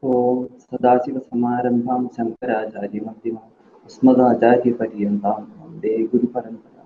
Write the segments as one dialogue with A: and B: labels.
A: ॐ सदाशिवसमारम्भां शङ्कराचार्यमध्यमाम् अस्मदाचार्यपर्यन्तां वन्दे गुरुपरम्पराम्।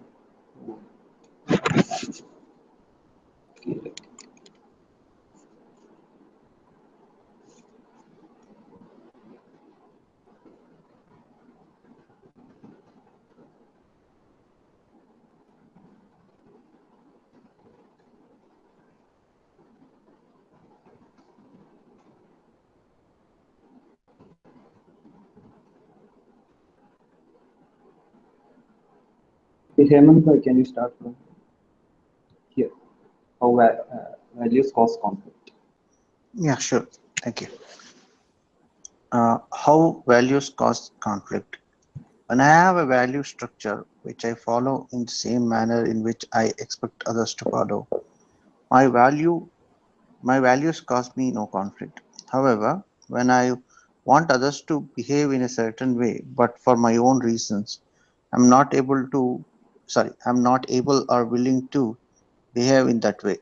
A: Hemant, can you start from here? How values cause conflict?
B: Yeah, sure. Thank you. How values cause conflict? When I have a value structure which I follow in the same manner in which I expect others to follow, my value my values cause me no conflict. However, when I want others to behave in a certain way, but for my own reasons, I'm not able to I'm not able or willing to behave in that way.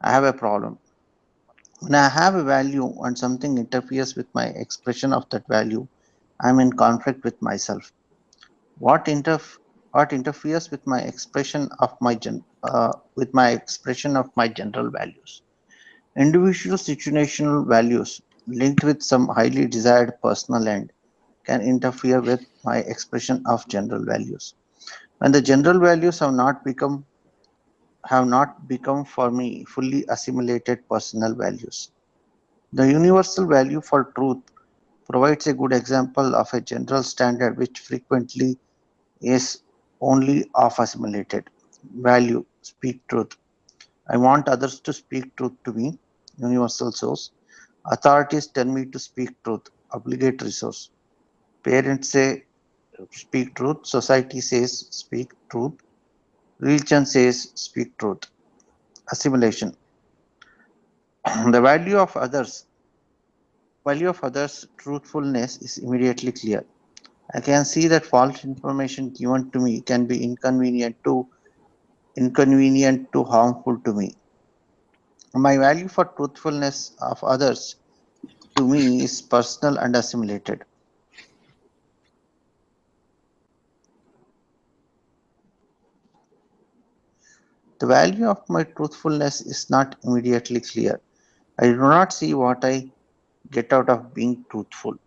B: I have a problem. When I have a value and something interferes with my expression of that value, I'm in conflict with myself. What what interferes with my expression of with my expression of my general values? Individual situational values linked with some highly desired personal end can interfere with my expression of general values. When the general values have not become for me fully assimilated personal values. The universal value for truth provides a good example of a general standard which frequently is only half assimilated. Value, speak truth. I want others to speak truth to me, universal source. Authorities tell me to speak truth, obligatory source. Parents say speak truth, society says speak truth, religion says speak truth. Assimilation. The value of others' truthfulness is immediately clear. I can see that false information given to me can be inconvenient to harmful to me. My value for truthfulness of others to me is personal and assimilated. The value of my truthfulness is not immediately clear. I do not see what I get out of being truthful.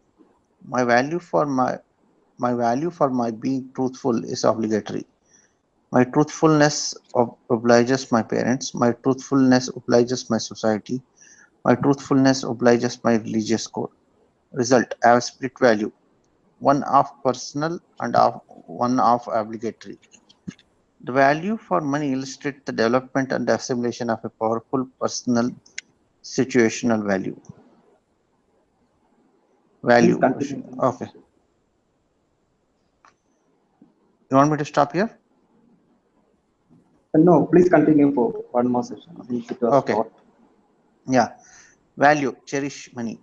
B: My value for my being truthful is obligatory. My truthfulness obliges my parents. My truthfulness obliges my society. My truthfulness obliges my religious code. Result: I have split value, one of personal and one of obligatory. The value for money illustrates the development and assimilation of a powerful personal situational value.
A: Please
B: Value.
A: continue.
B: Okay. You want me to stop here?
A: No, please continue for one more session since it was
B: Okay.
A: short.
B: Yeah. Value. Cherish money.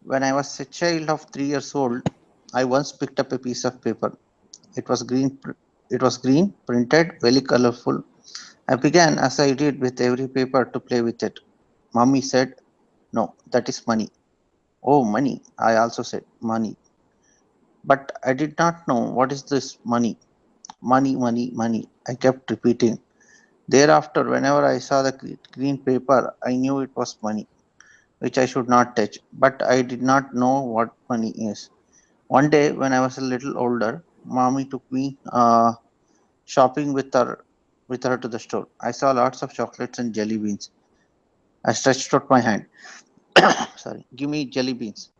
B: When I was a child of 3 years old, I once picked up a piece of paper. It was green. It was green, printed, very colorful. I began, as I did with every paper, to play with it. Mommy said, "No, that is money." "Oh, money," I also said, "money." But I did not know what is this money. Money, money, money. I kept repeating. Thereafter, whenever I saw the green paper, I knew it was money, which I should not touch. But I did not know what money is. One day, when I was a little older, mommy took me shopping with her to the store. I saw lots of chocolates and jelly beans. I stretched out my hand. Sorry, give me jelly beans.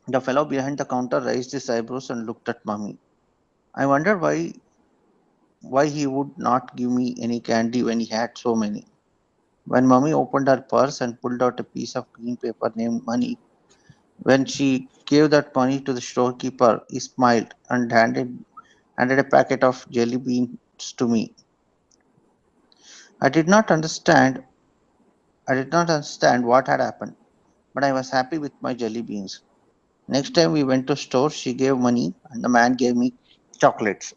B: The fellow behind the counter raised his eyebrows and looked at mommy. I wondered why he would not give me any candy when he had so many. When mommy opened her purse and pulled out a piece of green paper named money, when she gave that money to the storekeeper, he smiled and handed a packet of jelly beans to me. I did not understand I did not understand what had happened, but I was happy with my jelly beans. Next time we went to store, she gave money and the man gave me chocolates.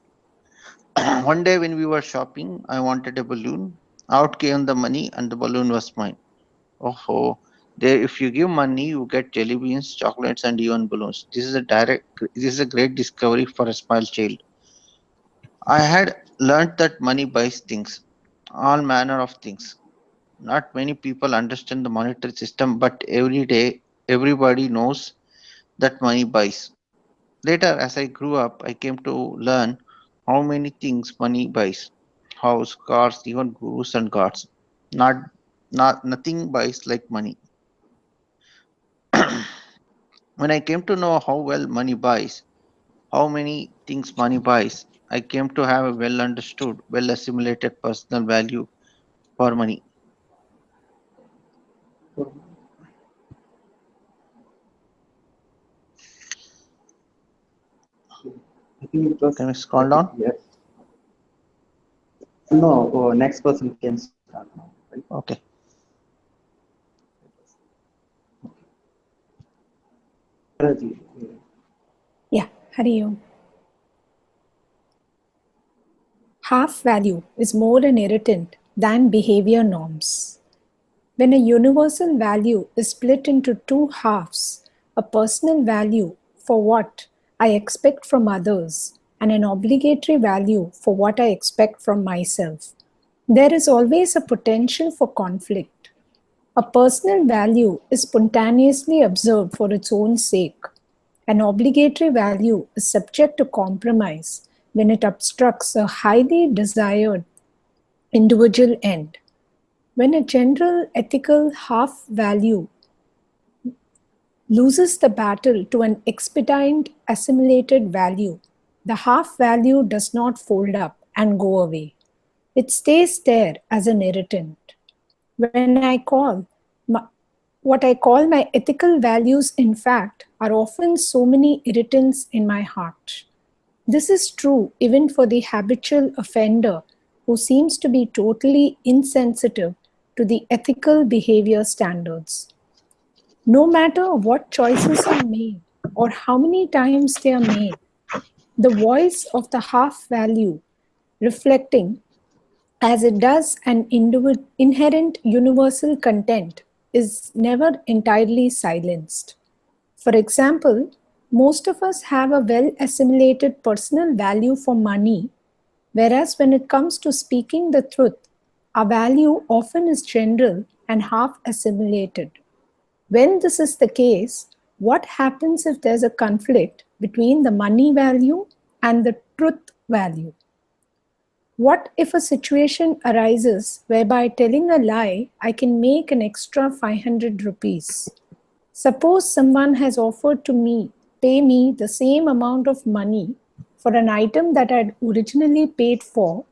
B: One day when we were shopping, I wanted a balloon. Out came the money and the balloon was mine. Oh, There, if you give money, you get jelly beans, chocolates, and even balloons. This is a great discovery for a small child. I had learnt that money buys things, all manner of things. Not many people understand the monetary system, but every day everybody knows that money buys. Later, as I grew up, I came to learn how many things money buys: house, cars, even gurus and gods. Not, nothing buys like money. When I came to know how well money buys, how many things money buys, I came to have a well understood, well assimilated personal value for money.
A: I think it was.
B: Can we scroll down?
A: Yes. No, next person can start now. Right?
B: Okay.
A: Raji.
C: Yeah, Hari Om. Half value is more an irritant than behavior norms. When a universal value is split into two halves, a personal value for what I expect from others and an obligatory value for what I expect from myself, there is always a potential for conflict. A personal value is spontaneously observed for its own sake. An obligatory value is subject to compromise when it obstructs a highly desired individual end. When a general ethical half value loses the battle to an expedient assimilated value, the half value does not fold up and go away. It stays there as an irritant. What I call my ethical values, in fact, are often so many irritants in my heart. This is true even for the habitual offender who seems to be totally insensitive to the ethical behavior standards. No matter what choices are made or how many times they are made, the voice of the half value, reflecting as it does an inherent universal content, is never entirely silenced. For example, most of us have a well assimilated personal value for money, whereas when it comes to speaking the truth, our value often is general and half assimilated. When this is the case, what happens if there's a conflict between the money value and the truth value? What if a situation arises whereby telling a lie I can make an extra 500 rupees? Suppose someone has offered to pay me the same amount of money for an item that I'd originally paid for.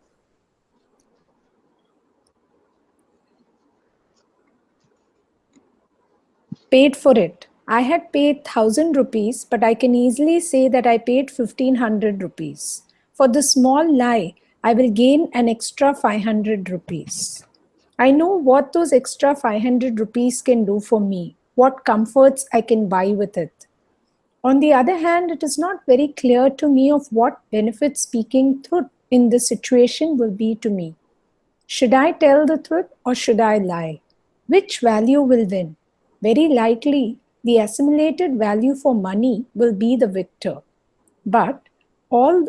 C: I had paid 1000 rupees, but I can easily say that I paid 1500 rupees. For the small lie, I will gain an extra 500 rupees. I know what those extra 500 rupees can do for me, what comforts I can buy with it. On the other hand, it is not very clear to me of what benefit speaking truth in this situation will be to me. Should I tell the truth or should I lie? Which value will win? Very likely, the assimilated value for money will be the victor. But all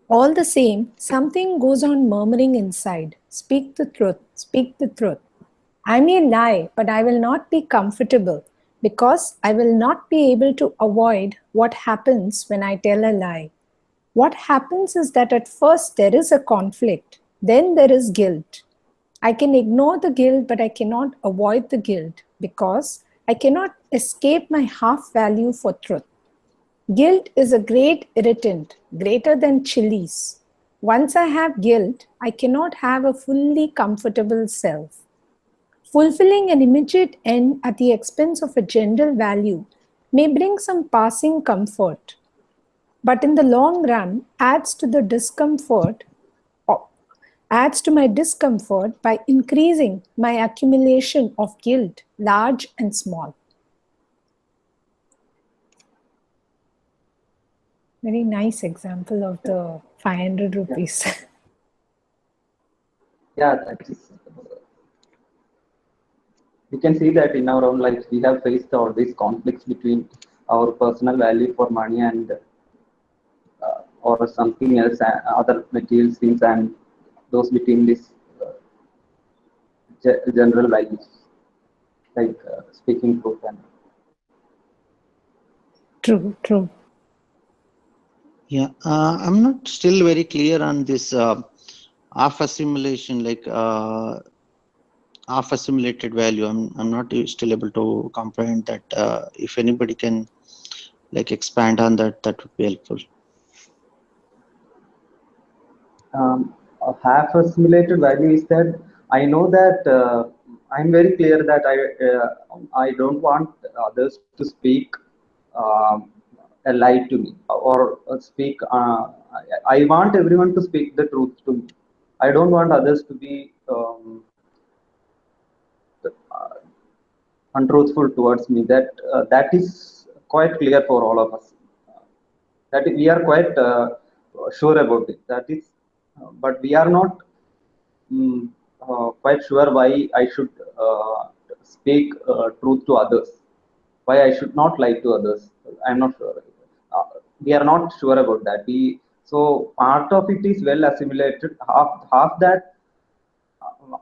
C: the same, something goes on murmuring inside. Speak the truth, speak the truth. I may lie, but I will not be comfortable because I will not be able to avoid what happens when I tell a lie. What happens is that at first there is a conflict, then there is guilt. I can ignore the guilt, but I cannot avoid the guilt because I cannot escape my half value for truth. Guilt is a great irritant, greater than chilies. Once I have guilt, I cannot have a fully comfortable self. Fulfilling an immediate end at the expense of a general value may bring some passing comfort, but in the long run adds to my discomfort by increasing my accumulation of guilt, large and small. Very nice example of the 500 rupees.
A: Yeah, that is you can see that in our own lives we have faced all these conflicts between our personal value for money and or something else, other material things, and those between this general values like speaking truth and
C: True, true.
B: Yeah, I'm not still very clear on this half assimilation, like half assimilated value. I'm not still able to comprehend that. If anybody can like expand on that, that would be helpful.
A: A half assimilated value is that I know that I'm very clear that I don't want others to speak um, a lie to me or speak. I want everyone to speak the truth to me. I don't want others to be uh, untruthful towards me. That is quite clear for all of us. That we are quite sure about it. That is, but we are not mm, quite sure why I should speak truth to others. Why I should not lie to others. I'm not sure. Uh, we are not sure about that. We so part of it is well assimilated. Half that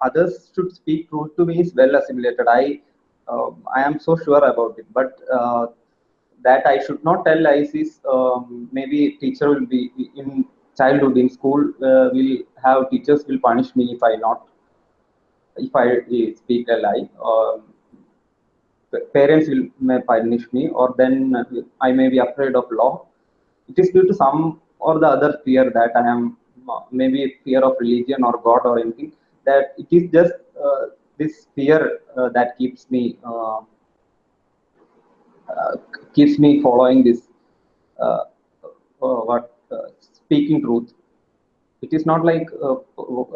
A: others should speak truth to me is well assimilated. I am so sure about it, but that I should not tell lies is maybe teacher will be in childhood in school will have teachers will punish me if I speak a lie. Parents will may punish me, or then I may be afraid of law. It is due to some or the other fear that I am maybe fear of religion or God or anything. That it is just this fear that uh, keeps me following this uh, what speaking truth. It is not like a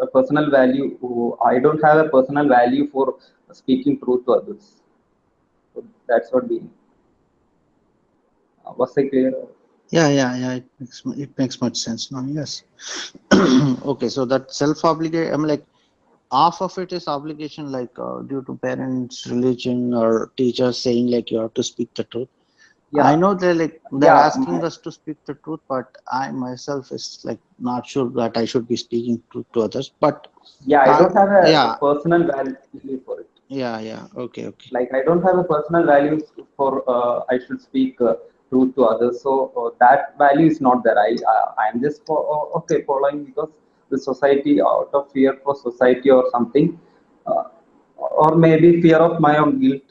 A: personal value. I don't have a personal value for speaking truth to others. So that's what we was I clear?
B: Yeah. It makes much sense now. Yes. Okay, so that self-obligation. I'm like half of it is obligation, like due to parents, religion, or teachers saying like you have to speak the truth. I
A: Yeah,
B: know they're
A: yeah,
B: asking us to speak the truth, but I myself is like not sure that I should be speaking truth to others. But
A: yeah. I don't have a
B: yeah,
A: personal value for it.
B: yeah. Okay.
A: Like I don't have a personal value for I should speak truth to others. So that value is not there. I am just okay following because the society out of fear for society or something, uh, or maybe fear of my own guilt.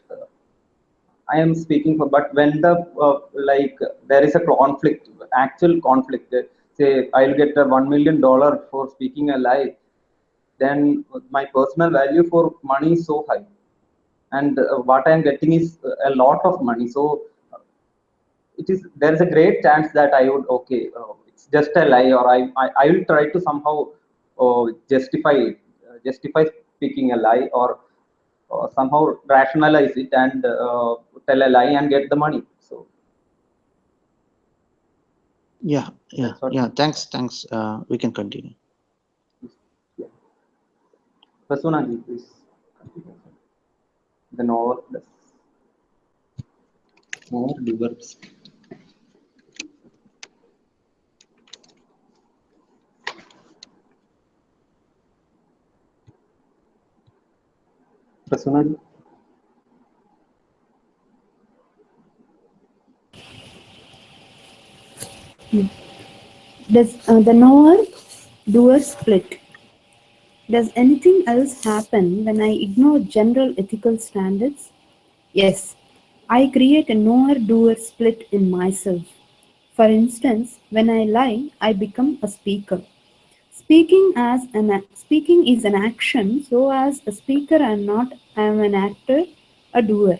A: I am speaking for, but when the like there is a conflict, actual conflict. Say I'll get a $1 million for speaking a lie, then my personal value for money is so high, and what I am getting is a lot of money. So it is there is a great chance that I would okay, it's just a lie, or I will try to somehow justify it, justify speaking a lie, or somehow rationalize it and tell a lie and get the money. So
B: yeah.
A: that's what.
B: Thanks. We can continue.
A: Yeah. Prasunna ji, please continue. The knower plus more doers. Prasunna ji.
D: Does the knower doer split? Does anything else happen when I ignore general ethical standards? Yes, I create a knower doer split in myself. For instance, when I lie, I become a speaker. Speaking is an action, so as a speaker I am an actor, a doer.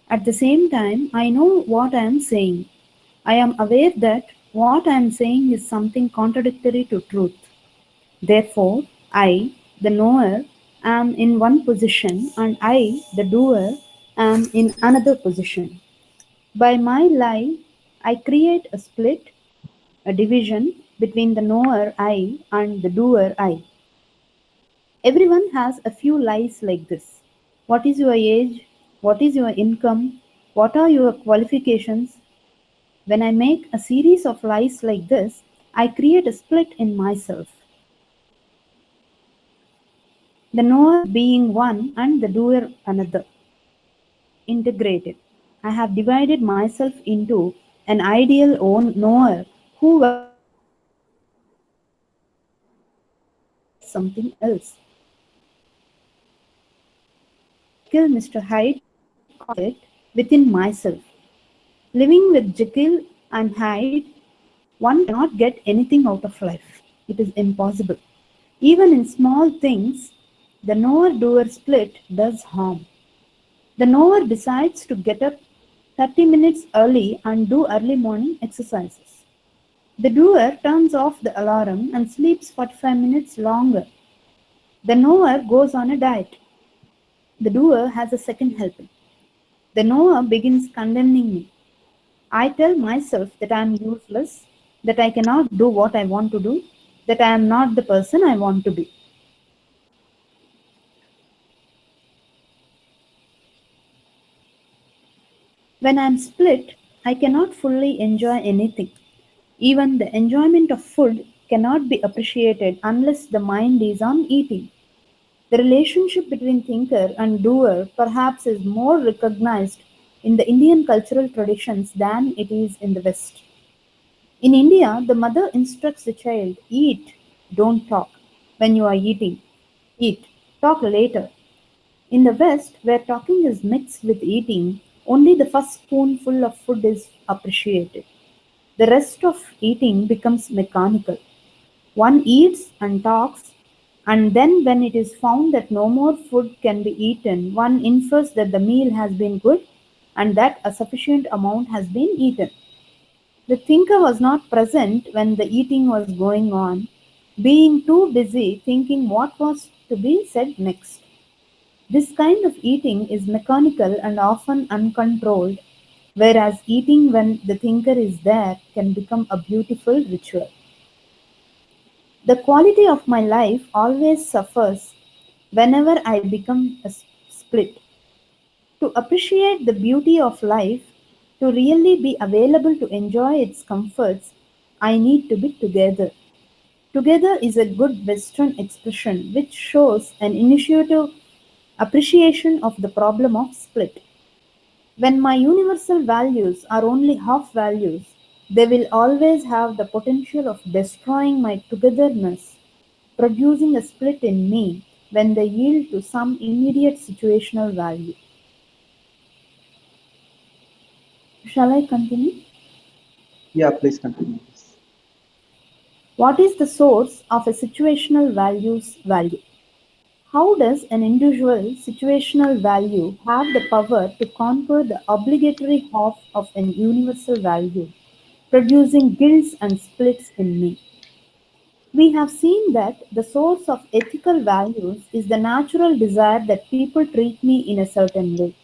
D: At the same time, I know what I am saying. I am aware that what I am saying is something contradictory to truth. Therefore, I, the knower, am in one position and I, the doer, am in another position. By my lie, I create a split, a division between the knower I and the doer I. Everyone has a few lies like this. What is your age? What is your income? What are your qualifications? When I make a series of lies like this, I create a split in myself. The knower being one and the doer another. Integrated. I have divided myself into an ideal own knower who was something else. Kill Mr. Hyde conflict within myself. Living with Jekyll and Hyde, one cannot get anything out of life. It is impossible. Even in small things, the knower-doer split does harm. The knower decides to get up 30 minutes early and do early morning exercises. The doer turns off the alarm and sleeps 45 minutes longer. The knower goes on a diet. The doer has a second helping. The knower begins condemning me. I tell myself that I am useless, that I cannot do what I want to do, that I am not the person I want to be. When I am split, I cannot fully enjoy anything. Even the enjoyment of food cannot be appreciated unless the mind is on eating. The relationship between thinker and doer perhaps is more recognized in the Indian cultural traditions than it is in the West. In India, the mother instructs the child, eat, don't talk. When you are eating, eat, talk later. In the West, where talking is mixed with eating, only the first spoonful of food is appreciated. The rest of eating becomes mechanical. One eats and talks, and then when it is found that no more food can be eaten, one infers that the meal has been good and that a sufficient amount has been eaten. The thinker was not present when the eating was going on, being too busy thinking what was to be said next. This kind of eating is mechanical and often uncontrolled, whereas eating when the thinker is there can become a beautiful ritual. The quality of my life always suffers whenever I become a split. To appreciate the beauty of life, to really be available to enjoy its comforts, I need to be together. Together is a good Western expression which shows an initiative appreciation of the problem of split. When my universal values are only half values, they will always have the potential of destroying my togetherness, producing a split in me when they yield to some immediate situational value. Shall I continue?
A: Yeah, please continue.
D: What is the source of a situational value's value? How does an individual situational value have the power to conquer the obligatory half of an universal value, producing guilds and splits in me? We have seen that the source of ethical values is the natural desire that people treat me in a certain way,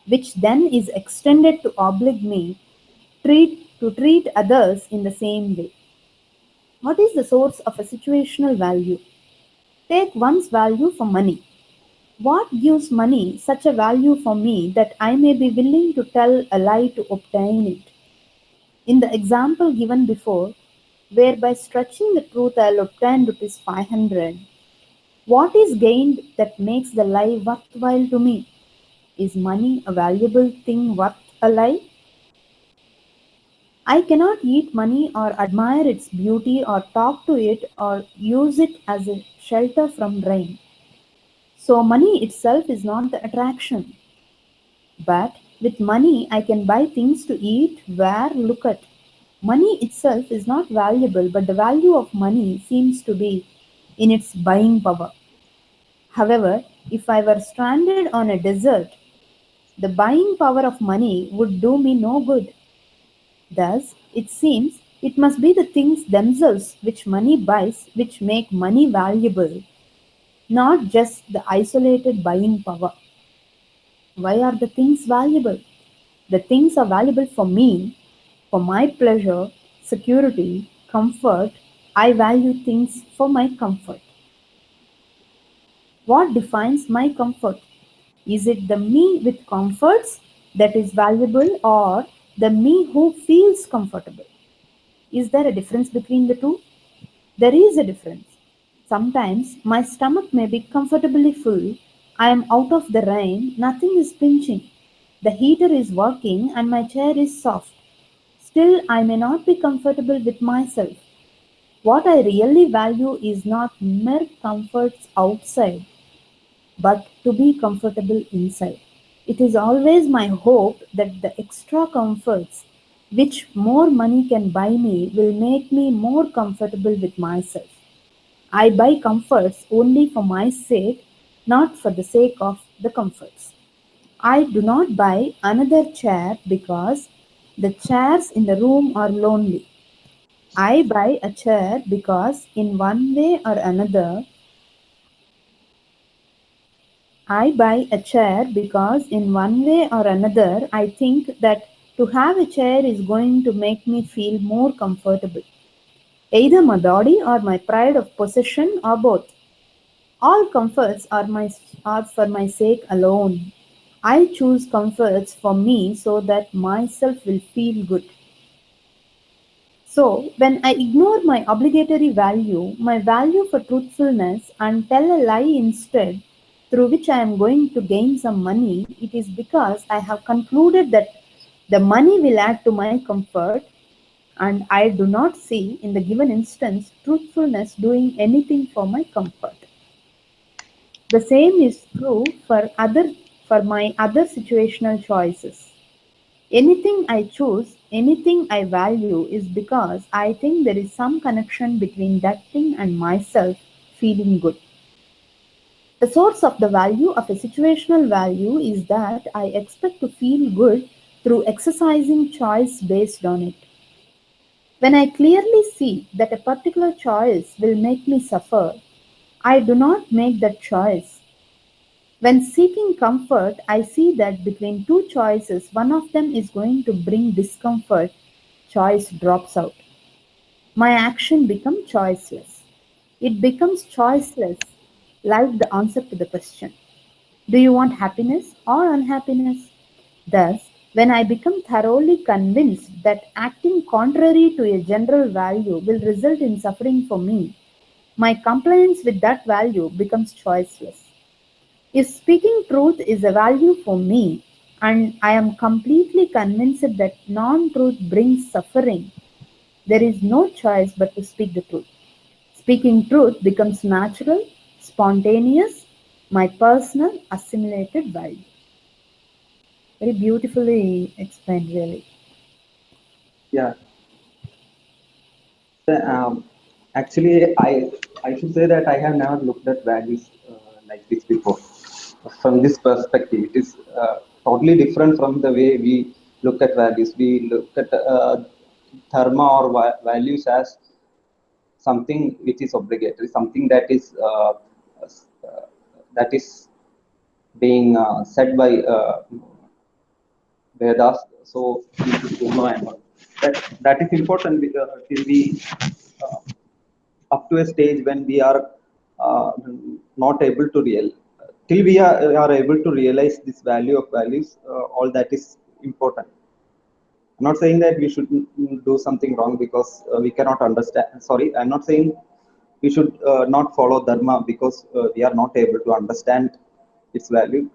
D: which then is extended to oblige me to treat others in the same way. What is the source of a situational value? Take one's value for money. What gives money such a value for me that I may be willing to tell a lie to obtain it? In the example given before, where by stretching the truth I'll obtain rupees 500, what is gained that makes the lie worthwhile to me? Is money a valuable thing worth a lie? I cannot eat money or admire its beauty or talk to it or use it as a shelter from rain. So money itself is not the attraction. But with money I can buy things to eat, wear, look at. Money itself is not valuable, but the value of money seems to be in its buying power. However, if I were stranded on a desert, the buying power of money would do me no good. Thus, it seems it must be the things themselves which money buys which make money valuable, not just the isolated buying power. Why are the things valuable? The things are valuable for me, for my pleasure, security, comfort. I value things for my comfort. What defines my comfort? Is it the me with comforts that is valuable, or the me who feels comfortable? Is there a difference between the two? There is a difference. Sometimes my stomach may be comfortably full. I am out of the rain, nothing is pinching. The heater is working and my chair is soft. Still, I may not be comfortable with myself. What I really value is not mere comforts outside, but to be comfortable inside. It is always my hope that the extra comforts which more money can buy me will make me more comfortable with myself. I buy comforts only for my sake, not for the sake of the comforts. I do not buy another chair because the chairs in the room are lonely. I buy a chair because in one way or another I buy a chair because in one way or another I think that to have a chair is going to make me feel more comfortable. Either my body or my pride of possession or both. All comforts are for my sake alone. I choose comforts for me so that myself will feel good. So, when I ignore my obligatory value, my value for truthfulness, and tell a lie instead, through which I am going to gain some money, it is because I have concluded that the money will add to my comfort, and I do not see, in the given instance, truthfulness doing anything for my comfort. The same is true for my other situational choices. Anything I choose, anything I value is because I think there is some connection between that thing and myself feeling good. The source of the value of a situational value is that I expect to feel good through exercising choice based on it. When I clearly see that a particular choice will make me suffer, I do not make that choice. When seeking comfort, I see that between two choices, one of them is going to bring discomfort. Choice drops out. My action becomes choiceless. It becomes choiceless, like the answer to the question: do you want happiness or unhappiness? Thus, when I become thoroughly convinced that acting contrary to a general value will result in suffering for me, my compliance with that value becomes choiceless. If speaking truth is a value for me, and I am completely convinced that non truth brings suffering, there is no choice but to speak the truth. Speaking truth becomes natural, spontaneous, my personal assimilated value. Very beautifully explained, really.
A: Yeah. Um, Actually, I should say that I have never looked at values like this before. From this perspective, it is totally different from the way we look at values. We look at dharma or values as something which is obligatory, something that is being said by Vedas. So we should know and all. That is important till we uh, up to a stage when we are not able to till we are able to realize this value of values. All that is important. I'm not saying that we should do something wrong because we cannot understand. Sorry, I'm not saying we should not follow dharma because we are not able to understand its value.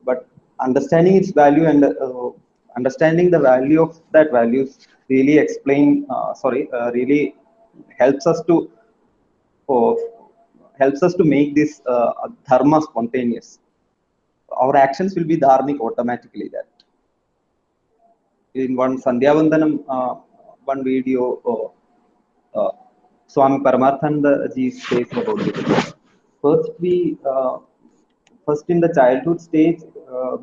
A: But understanding its value and understanding the value of that values really really helps us to uh, make this dharma spontaneous. Our actions will be dharmic automatically. That in one Sandhya Vandanam, one video, uh, Swami Paramarthananda ji says about it. First, first in the childhood stage,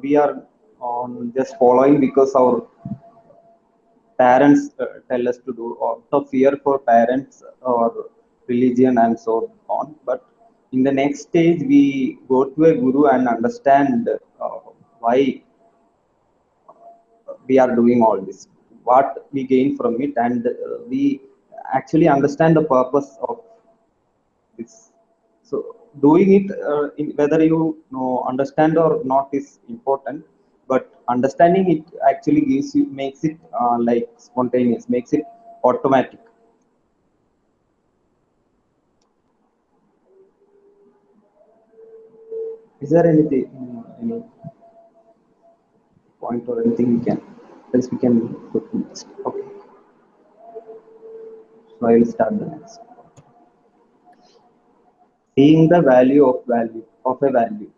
A: we are on just following because our parents tell us to do, out of fear for parents or religion and so on. But in the next stage, we go to a guru and understand why we are doing all this, what we gain from it, and we actually understand the purpose of this. So doing it, whether you know, understand or not is important, but understanding it actually gives you, makes it like spontaneous, makes it automatic. Is there anything, any point or anything we can, else we can put next? Okay, so I will start the next. Seeing the value of a value.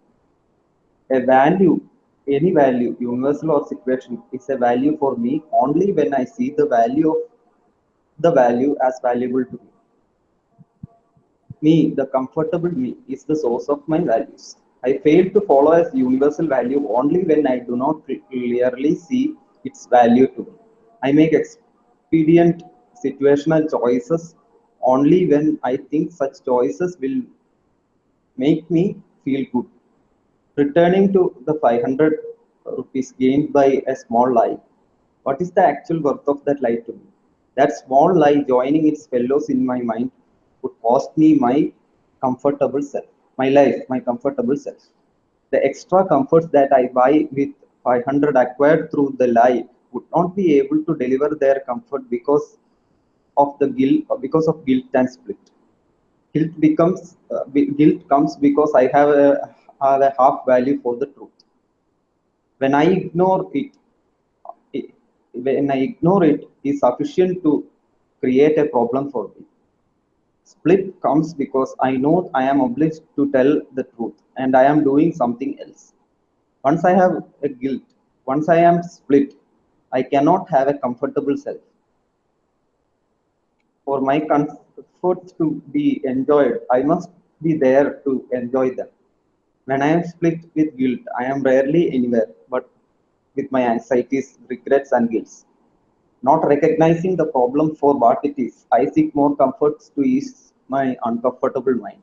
A: A value, any value, universal or situation, is a value for me only when I see the value of the value as valuable to me. Me, the comfortable me, is the source of my values. I fail to follow as universal value only when I do not clearly see its value to me. I make expedient situational choices only when I think such choices will make me feel good. Returning to the 500 rupees gained by a small lie. What is the actual worth of that lie to me? That small lie joining its fellows in my mind would cost me my comfortable self, my life, my comfortable self. The extra comforts that I buy with 500 acquired through the lie would not be able to deliver their comfort of the guilt, because of guilt and split. Guilt comes because I have a half value for the truth. When I ignore it, when I ignore it is sufficient to create a problem for me. Split comes because I know I am obliged to tell the truth and I am doing something else. Once I have a guilt, once I am split, I cannot have a comfortable self. For my comforts to be enjoyed, I must be there to enjoy them. When I am split with guilt, I am rarely anywhere but with my anxieties, regrets, and guilts. Not recognizing the problem for what it is, I seek more comforts to ease my uncomfortable mind.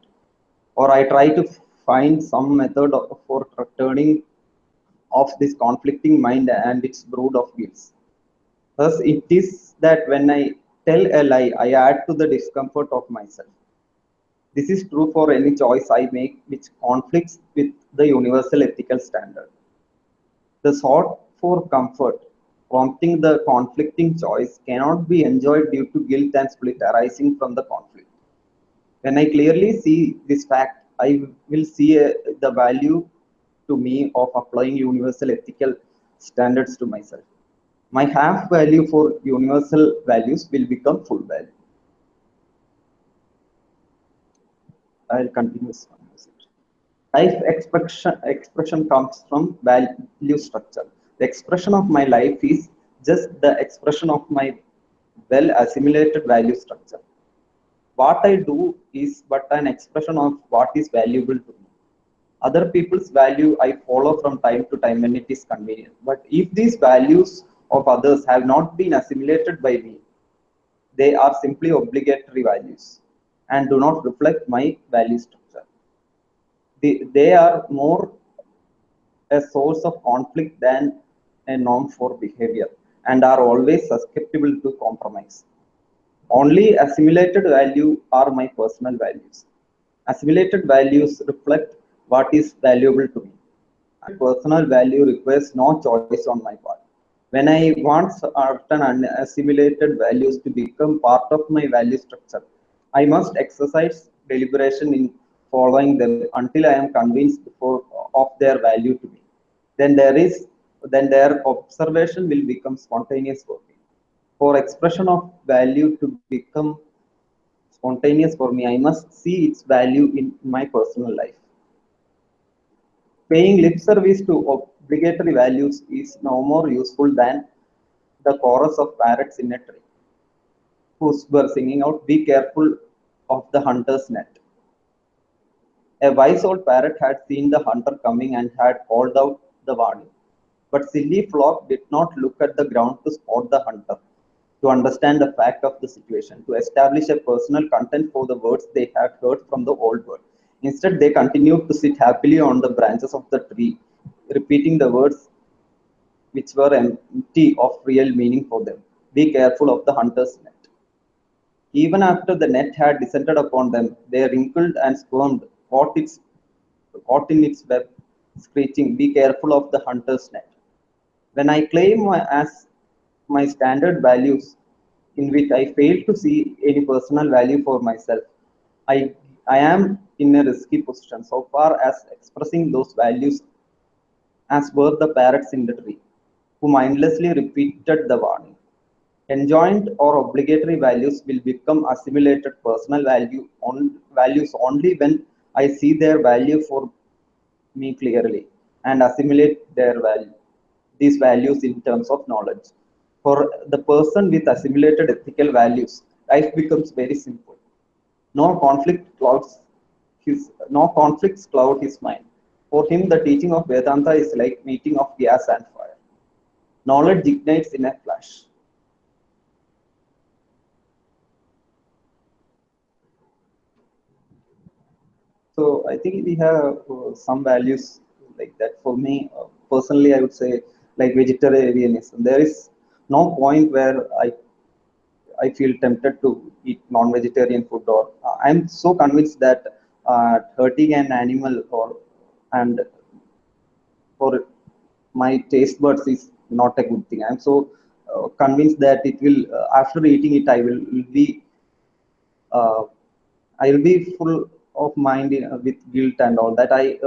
A: Or I try to find some method for turning off this conflicting mind and its brood of guilt. Thus, it is that when I tell a lie, I add to the discomfort of myself. This is true for any choice I make which conflicts with the universal ethical standard. The sought for comfort, prompting the conflicting choice, cannot be enjoyed due to guilt and split arising from the conflict. When I clearly see this fact, I will see the value to me of applying universal ethical standards to myself. My half value for universal values will become full value. I'll continue this one. Life expression comes from value structure. The expression of my life is just the expression of my well assimilated value structure. What I do is but an expression of what is valuable to me. Other people's value I follow from time to time when it is convenient. But if these values of others have not been assimilated by me, they are simply obligatory values and do not reflect my value structure. They are more a source of conflict than a norm for behavior and are always susceptible to compromise. Only assimilated value are my personal values. Assimilated values reflect what is valuable to me. Personal value requires no choice on my part. When I want certain unassimilated values to become part of my value structure, I must exercise deliberation in following them until I am convinced of their value to me. Then then their observation will become spontaneous for me. For expression of value to become spontaneous for me, I must see its value in my personal life. Paying lip service to obligatory values is no more useful than the chorus of parrots in a tree, who were singing out, "Be careful of the hunter's net." A wise old parrot had seen the hunter coming and had called out the warning. But silly flock did not look at the ground to spot the hunter, to understand the fact of the situation, to establish a personal content for the words they had heard from the old world. Instead, they continued to sit happily on the branches of the tree, repeating the words which were empty of real meaning for them. Be careful of the hunter's net. Even after the net had descended upon them, they wrinkled and squirmed caught in its web, screeching, "Be careful of the hunter's net." When I claim as my standard values, in which I fail to see any personal value for myself, I, I am in a risky position so far as expressing those values as were the parrots in the tree, who mindlessly repeated the warning. Enjoined or obligatory values will become assimilated personal values only when I see their value for me clearly and assimilate these values in terms of knowledge. For the person with assimilated ethical values, life becomes very simple. No conflicts cloud his mind. For him, the teaching of Vedanta is like meeting of gas and fire. Knowledge ignites in a flash. So I think we have some values like that. For me, personally, I would say like vegetarianism. There is no point where I feel tempted to eat non-vegetarian food, or I'm so convinced that hurting an animal or and for my taste buds is not a good thing. I'm so convinced that it will after eating it, uh, I will be full of mind with guilt and all that. I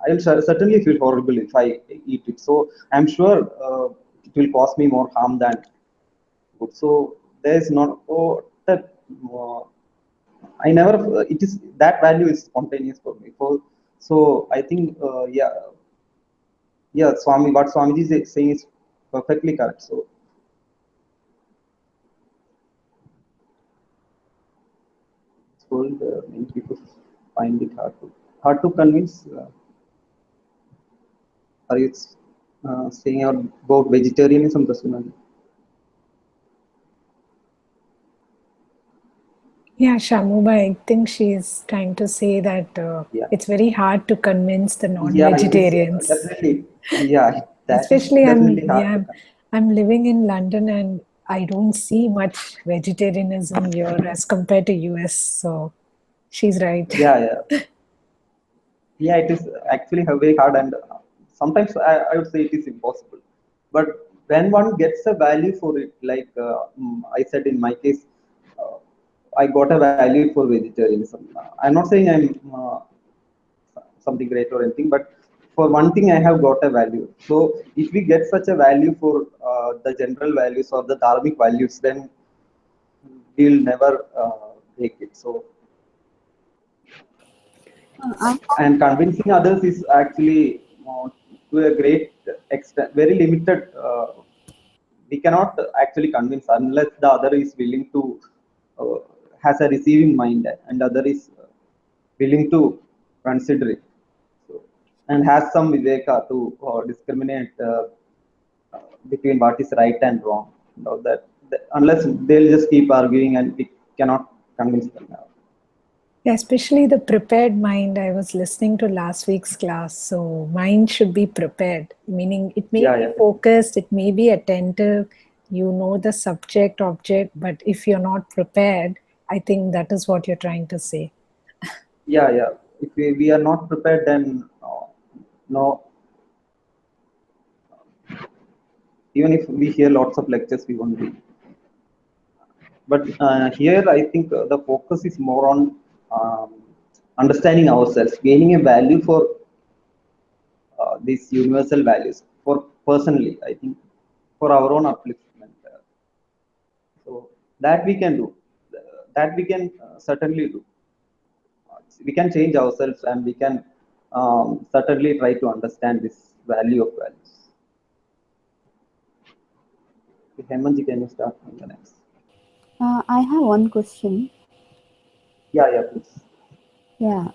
A: will certainly feel horrible if I eat it. So I'm sure it will cause me more harm than good. So there is not that. I never. It is that value is spontaneous for me. So I think yeah, Swami. What Swamiji is saying is perfectly correct. So it's world many people find it hard to convince. Are you saying about vegetarianism, Prasunali?
C: Yeah, Shamuba, I think she's trying to say that
A: Yeah,
C: it's very hard to convince the
A: yeah, it is
C: non-vegetarians.
A: definitely. Yeah, that is
C: Especially
A: definitely hard to convince.
C: I'm living in London and I don't see much vegetarianism here as compared to US. So she's right.
A: Yeah, yeah. It is actually very hard, and sometimes I would say it is impossible. But when one gets a value for it, like I said in my case, uh, I got a value for vegetarianism. I'm not saying I'm something great or anything, but for one thing, I have got a value. So if we get such a value for the general values or the dharmic values, then we'll never break it. So
D: I
A: and convincing others is actually to a great extent very limited. We cannot actually convince unless the other is willing to uh, has a receiving mind and other is willing to consider it, so, and has some viveka to discriminate between what is right and wrong. Unless they'll just keep arguing and we cannot convince them now.
C: Yeah, especially the prepared mind. I was listening to last week's class. So mind should be prepared, meaning it may
A: Yeah,
C: be
A: yeah,
C: focused, it may be attentive, you know the subject, object, but if you're not prepared, I think that is what you're trying to say.
A: yeah. If we are not prepared, then no, even if we hear lots of lectures, we won't be. But here, I think the focus is more on um, understanding ourselves, gaining a value for these universal values. For personally, I think for our own upliftment. So that we can do. That we can certainly do. We can change ourselves, and we can certainly try to understand this value of values. Hemanji, can you start from the next?
D: I have one question.
A: Yeah, please.
D: Yeah.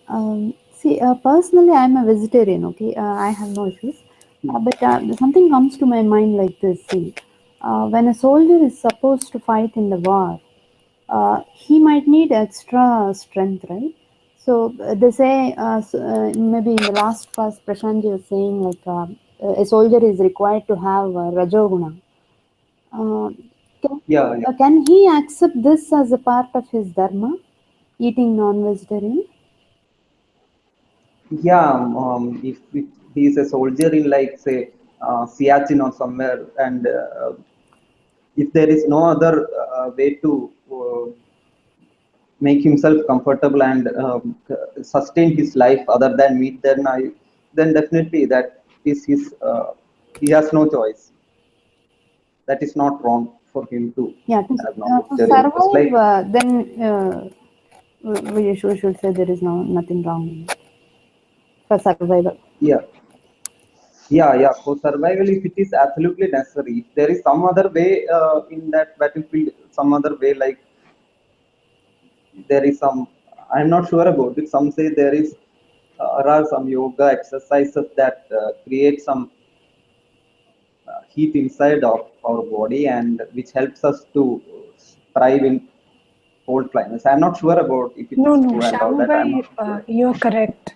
D: See, personally, I'm a vegetarian. Okay, I have no issues. But something comes to my mind like this. See, when a soldier is supposed to fight in the war, he might need extra strength, right? So they say, maybe in the last class, Prashantji was saying like a soldier is required to have Rajoguna. Uh,
A: Yeah.
D: can he accept this as a part of his dharma, eating non-vegetarian?
A: Yeah, if he is a soldier in, like, say, Siachen or somewhere, and if there is no other way to make himself comfortable and sustain his life other than meat, then definitely that is his. He has no choice. That is not wrong for him to
D: Yeah,
A: have
D: to
A: non-vegetarian. Just
D: survive,
A: like,
D: then we should say there is nothing wrong in it for survival.
A: yeah, yeah. For survival, if it is absolutely necessary, if there is some other way in that battlefield, some other way, like there is some, I'm not sure about it. Some say there are some yoga exercises that create some heat inside of our body, and which helps us to thrive in cold climates. I'm not sure about if it
C: No,
A: is
C: no,
A: true and all
C: Shamu
A: that. I'm
C: bhai,
A: not sure.
C: you're correct.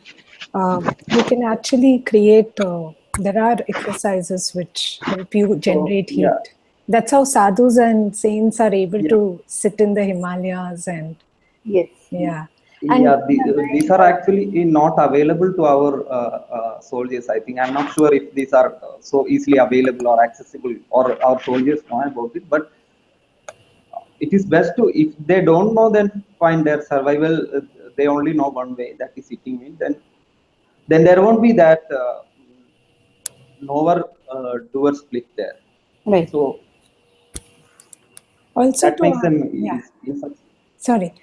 C: You can actually create, there are exercises which help you
A: So
C: generate
A: yeah,
C: heat. That's how sadhus and saints are able
A: yeah,
C: to sit in the Himalayas and,
D: Yes.
C: yeah. And
A: yeah. These are actually not available to our soldiers. I think I'm not sure if these are so easily available or accessible, or our soldiers know about it. But it is best to, if they don't know, then find their survival. They only know one way, that is eating meat. Then there won't be that lower doer split there.
D: Right.
A: So
C: also
A: that
C: to,
A: makes them
C: yeah.
A: easy.
C: Sorry.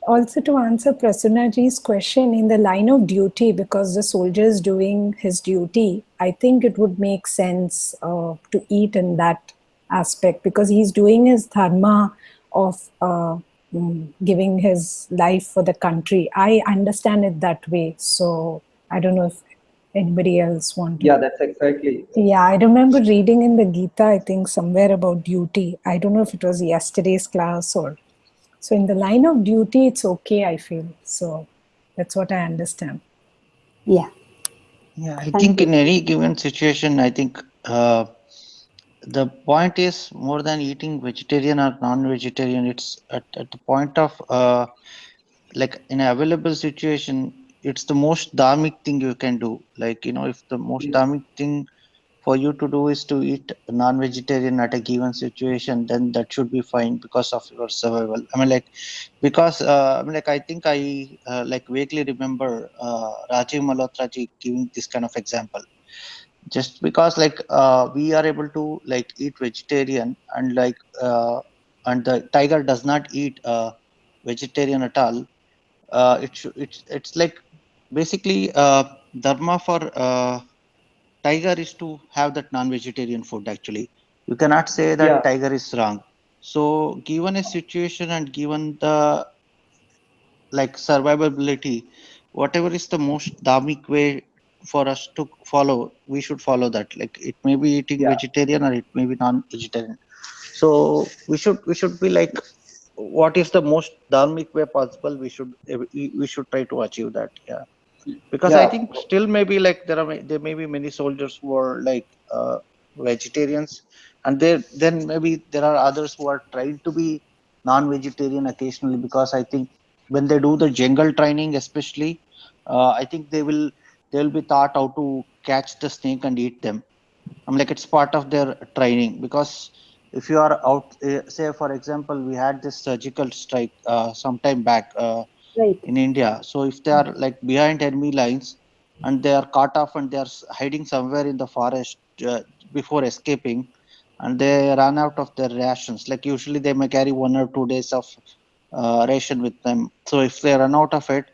C: Also, to answer Prasannaji's question, in the line of duty, because the soldier is doing his duty, I think it would make sense to eat in that aspect, because he's doing his dharma of giving his life for the country. I understand it that way. So I don't know if anybody else want to.
A: Yeah, that's exactly.
C: Yeah, I remember reading in the Gita, I think somewhere about duty. I don't know if it was yesterday's class or so. In the line of duty, it's okay, I feel. So that's what I understand.
D: Yeah.
B: Yeah, I
D: Thank
B: think
D: you.
B: in any given situation, I think the point is more than eating vegetarian or non-vegetarian. It's at the point of like in an available situation, it's the most dharmic thing you can do. Like, if the most
A: Yes.
B: dharmic thing for you to do is to eat non-vegetarian at a given situation, then that should be fine because of your survival. I mean, like, because I think I like vaguely remember Rajiv Malhotra ji giving this kind of example. Just because like we are able to like eat vegetarian, and like and the tiger does not eat vegetarian at all. It's like basically dharma for tiger is to have that non-vegetarian food. Actually, you cannot say that
A: Yeah,
B: tiger is wrong. So given a situation and given the like survivability, whatever is the most dharmic way for us to follow, we should follow that. Like, it may be eating
A: yeah,
B: vegetarian or it may be non-vegetarian. So we should be like, what is the most dharmic way possible, we should try to achieve that. Yeah, because I
A: yeah.
B: think still maybe like there may be many soldiers who are like vegetarians, and then maybe there are others who are trying to be non-vegetarian occasionally, because I think when they do the jungle training especially, I think they will be taught how to catch the snake and eat them. I'm like, it's part of their training, because if you are out, say for example, we had this surgical strike some time back
D: Right.
B: in India. So if they are like behind enemy lines and they are caught off and they are hiding somewhere in the forest before escaping, and they run out of their rations, like usually they may carry 1 or 2 days of ration with them. So if they run out of it,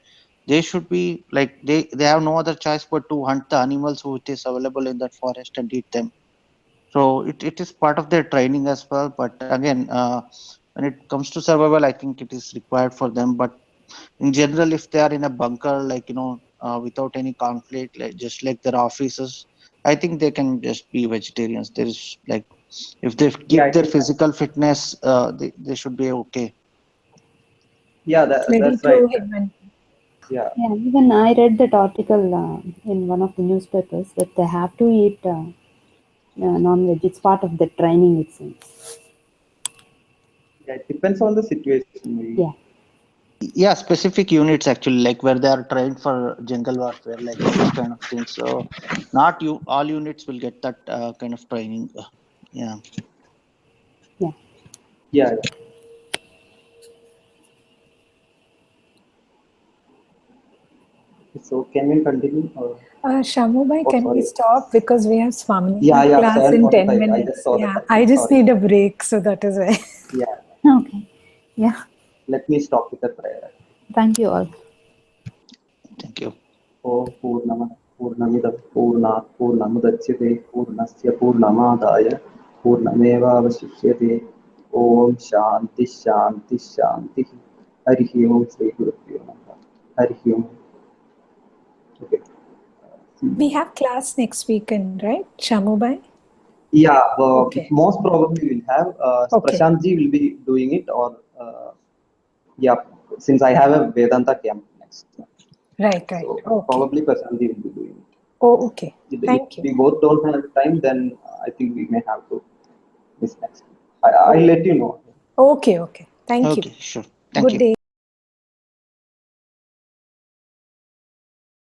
B: they should be like, they have no other choice but to hunt the animals which is available in that forest and eat them. So it is part of their training as well. But again, when it comes to survival, I think it is required for them. But in general, if they are in a bunker, like, without any conflict, like just like their officers, I think they can just be vegetarians. There is like, if they
A: Yeah,
B: keep
A: I
B: their
A: think,
B: physical fitness, they should be okay.
A: yeah,
C: Very
A: that's right.
C: true, Hemant.
A: Yeah,
D: Yeah. Even I read that article in one of the newspapers that they have to eat non-veg. It's part of the training, it seems.
A: yeah, it depends on the situation.
D: Yeah.
B: Yeah, specific units actually, like where they are trained for jungle warfare, like those kind of things. So not you, all units will get that kind of training. Yeah.
D: Yeah.
A: Yeah. So can we continue?
C: Shamubai,
A: Oh,
C: can we
A: sorry.
C: stop because we have Swami
A: Yeah,
C: class in 10
A: 7:45. I just
C: minutes?
A: saw the
C: Yeah,
A: time.
C: I just
A: Sorry.
C: need a break, so that is why.
A: Yeah.
D: Okay. Yeah.
A: Let me stop with the prayer.
D: Thank you all.
B: Thank you.
A: ॐ पूर्णमिदं पूर्णात् पूर्णमुदच्यते पूर्णस्य पूर्णमादाय पूर्णमेवावशिष्यते ॐ शान्ति शान्ति शान्तिः हरिः ओं श्रीगुरुभ्यो नमः हरिः ओं. Okay.
C: We have class next weekend, right, Shamubai?
A: Yeah,
C: Okay.
A: most probably we'll have
C: Okay.
A: Prashant ji will be doing it, or yeah, since I have a Vedanta camp next,
C: Right.
A: so
C: Okay.
A: probably Prashant ji will be doing it.
C: Oh, okay.
A: If
C: Thank you.
A: we both don't have time, then I think we may have to miss next. I'll let you know.
C: Okay. Thank you.
B: Okay, sure. Thank
C: Good
B: you.
C: day.